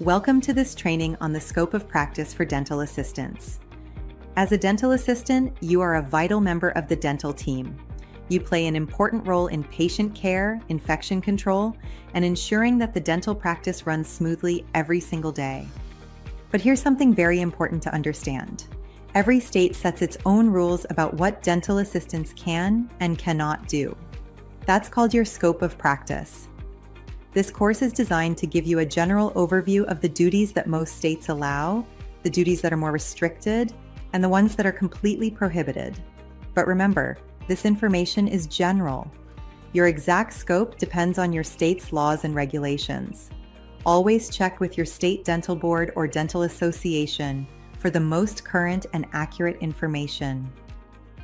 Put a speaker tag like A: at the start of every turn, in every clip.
A: Welcome to this training on the scope of practice for dental assistants. As a dental assistant, you are a vital member of the dental team. You play an important role in patient care, infection control, and ensuring that the dental practice runs smoothly every single day. But here's something very important to understand. Every state sets its own rules about what dental assistants can and cannot do. That's called your scope of practice. This course is designed to give you a general overview of the duties that most states allow, the duties that are more restricted, and the ones that are completely prohibited. But remember, this information is general. Your exact scope depends on your state's laws and regulations. Always check with your state dental board or dental association for the most current and accurate information.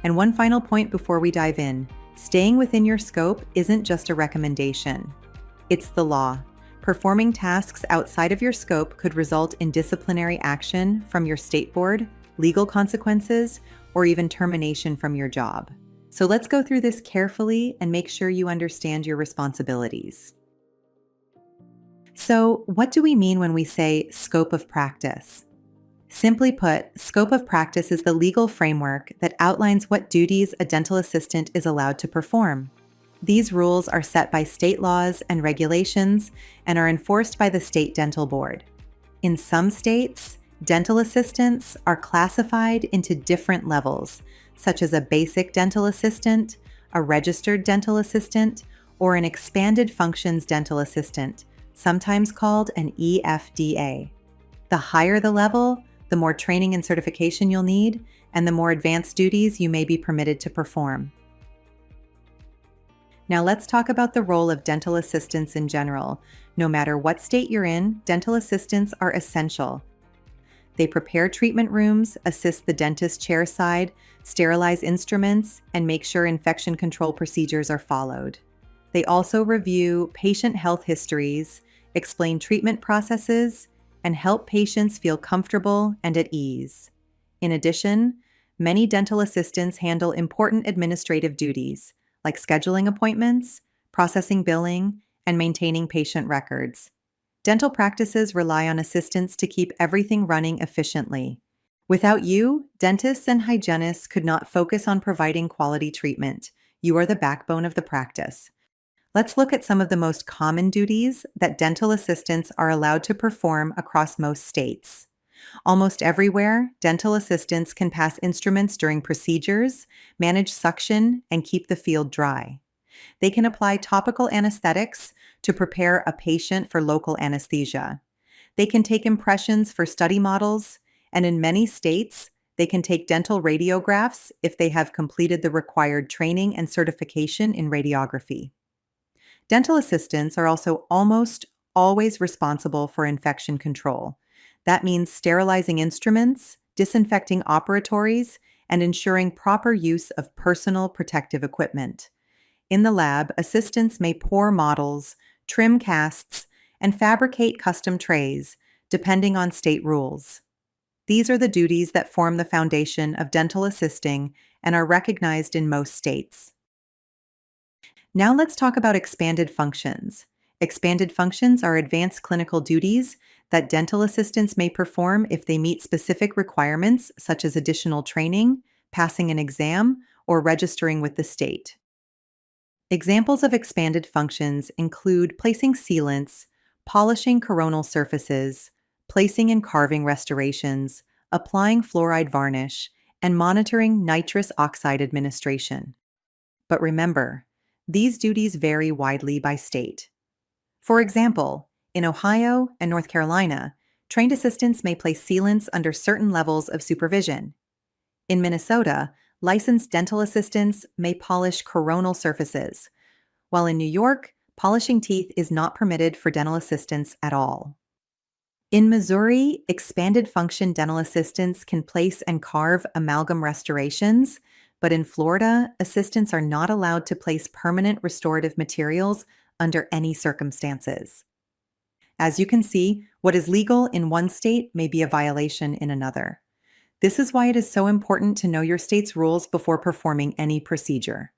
A: And one final point before we dive in, staying within your scope isn't just a recommendation. It's the law. Performing tasks outside of your scope could result in disciplinary action from your state board, legal consequences, or even termination from your job. So let's go through this carefully and make sure you understand your responsibilities. So, what do we mean when we say scope of practice? Simply put, scope of practice is the legal framework that outlines what duties a dental assistant is allowed to perform. These rules are set by state laws and regulations and are enforced by the state dental board. In some states, dental assistants are classified into different levels, such as a basic dental assistant, a registered dental assistant, or an expanded functions dental assistant, sometimes called an EFDA. The higher the level, the more training and certification you'll need, and the more advanced duties you may be permitted to perform. Now let's talk about the role of dental assistants in general. No matter what state you're in, dental assistants are essential. They prepare treatment rooms, assist the dentist chairside, sterilize instruments, and make sure infection control procedures are followed. They also review patient health histories, explain treatment processes, and help patients feel comfortable and at ease. In addition, many dental assistants handle important administrative duties, like scheduling appointments, processing billing, and maintaining patient records. Dental practices rely on assistants to keep everything running efficiently. Without you, dentists and hygienists could not focus on providing quality treatment. You are the backbone of the practice. Let's look at some of the most common duties that dental assistants are allowed to perform across most states. Almost everywhere, dental assistants can pass instruments during procedures, manage suction, and keep the field dry. They can apply topical anesthetics to prepare a patient for local anesthesia. They can take impressions for study models, and in many states, they can take dental radiographs if they have completed the required training and certification in radiography. Dental assistants are also almost always responsible for infection control. That means sterilizing instruments, disinfecting operatories, and ensuring proper use of personal protective equipment. In the lab, assistants may pour models, trim casts, and fabricate custom trays, depending on state rules. These are the duties that form the foundation of dental assisting and are recognized in most states. Now let's talk about expanded functions. Expanded functions are advanced clinical duties that dental assistants may perform if they meet specific requirements such as additional training, passing an exam, or registering with the state. Examples of expanded functions include placing sealants, polishing coronal surfaces, placing and carving restorations, applying fluoride varnish, and monitoring nitrous oxide administration. But remember, these duties vary widely by state. For example, in Ohio and North Carolina, trained assistants may place sealants under certain levels of supervision. In Minnesota, licensed dental assistants may polish coronal surfaces, while in New York, polishing teeth is not permitted for dental assistants at all. In Missouri, expanded function dental assistants can place and carve amalgam restorations, but in Florida, assistants are not allowed to place permanent restorative materials under any circumstances. As you can see, what is legal in one state may be a violation in another. This is why it is so important to know your state's rules before performing any procedure.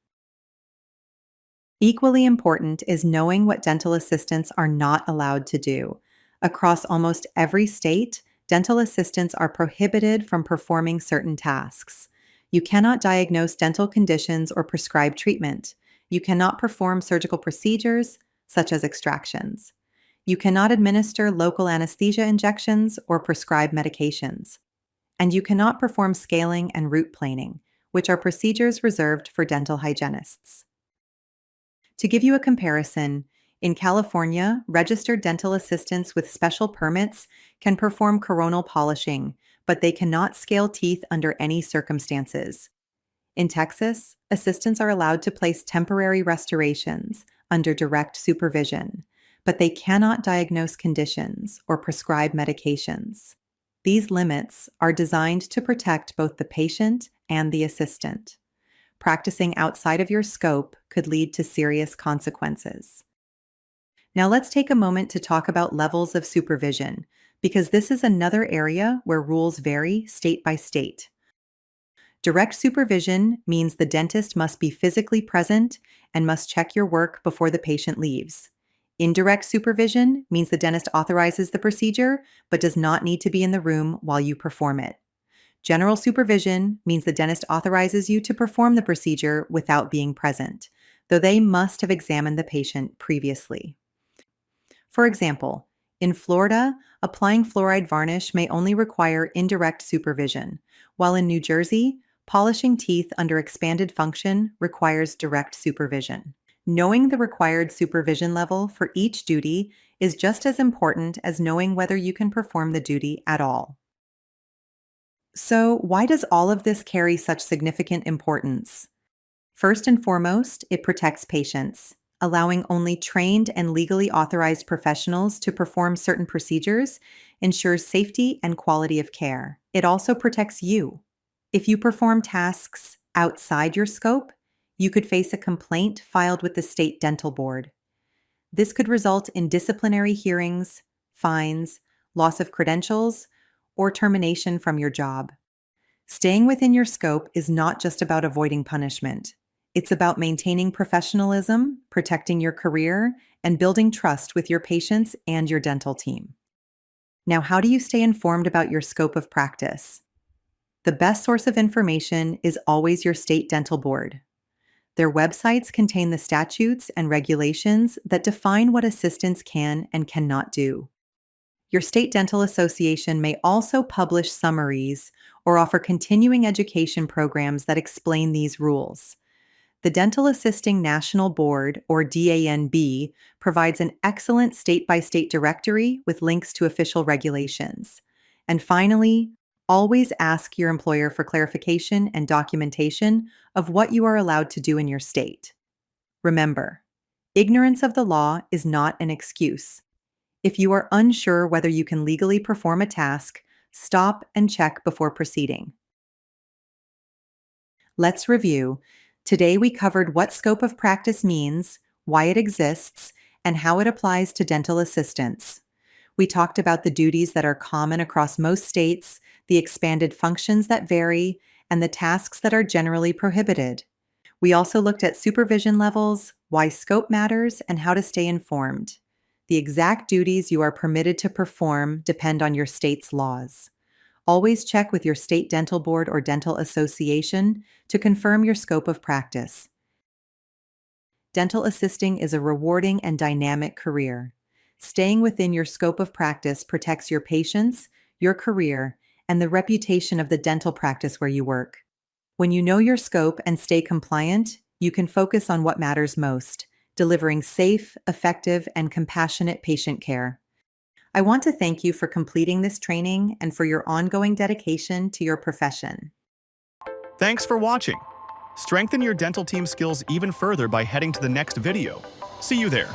A: Equally important is knowing what dental assistants are not allowed to do. Across almost every state, dental assistants are prohibited from performing certain tasks. You cannot diagnose dental conditions or prescribe treatment. You cannot perform surgical procedures, such as extractions. You cannot administer local anesthesia injections or prescribe medications. And you cannot perform scaling and root planing, which are procedures reserved for dental hygienists. To give you a comparison, in California, registered dental assistants with special permits can perform coronal polishing, but they cannot scale teeth under any circumstances. In Texas, assistants are allowed to place temporary restorations under direct supervision, but they cannot diagnose conditions or prescribe medications. These limits are designed to protect both the patient and the assistant. Practicing outside of your scope could lead to serious consequences. Now let's take a moment to talk about levels of supervision, because this is another area where rules vary state by state. Direct supervision means the dentist must be physically present and must check your work before the patient leaves. Indirect supervision means the dentist authorizes the procedure but does not need to be in the room while you perform it. General supervision means the dentist authorizes you to perform the procedure without being present, though they must have examined the patient previously. For example, in Florida, applying fluoride varnish may only require indirect supervision, while in New Jersey, polishing teeth under expanded function requires direct supervision. Knowing the required supervision level for each duty is just as important as knowing whether you can perform the duty at all. So, why does all of this carry such significant importance? First and foremost, it protects patients. Allowing only trained and legally authorized professionals to perform certain procedures ensures safety and quality of care. It also protects you. If you perform tasks outside your scope, you could face a complaint filed with the state dental board. This could result in disciplinary hearings, fines, loss of credentials, or termination from your job. Staying within your scope is not just about avoiding punishment. It's about maintaining professionalism, protecting your career, and building trust with your patients and your dental team. Now, how do you stay informed about your scope of practice? The best source of information is always your state dental board. Their websites contain the statutes and regulations that define what assistants can and cannot do. Your state dental association may also publish summaries or offer continuing education programs that explain these rules. The Dental Assisting National Board, or DANB, provides an excellent state-by-state directory with links to official regulations. And finally, always ask your employer for clarification and documentation of what you are allowed to do in your state. Remember, ignorance of the law is not an excuse. If you are unsure whether you can legally perform a task, stop and check before proceeding. Let's review. Today we covered what scope of practice means, why it exists, and how it applies to dental assistants. We talked about the duties that are common across most states, the expanded functions that vary, and the tasks that are generally prohibited. We also looked at supervision levels, why scope matters, and how to stay informed. The exact duties you are permitted to perform depend on your state's laws. Always check with your state dental board or dental association to confirm your scope of practice. Dental assisting is a rewarding and dynamic career. Staying within your scope of practice protects your patients, your career, and the reputation of the dental practice where you work. When you know your scope and stay compliant, you can focus on what matters most, delivering safe, effective, and compassionate patient care. I want to thank you for completing this training and for your ongoing dedication to your profession.
B: Thanks for watching. Strengthen your dental team skills even further by heading to the next video. See you there.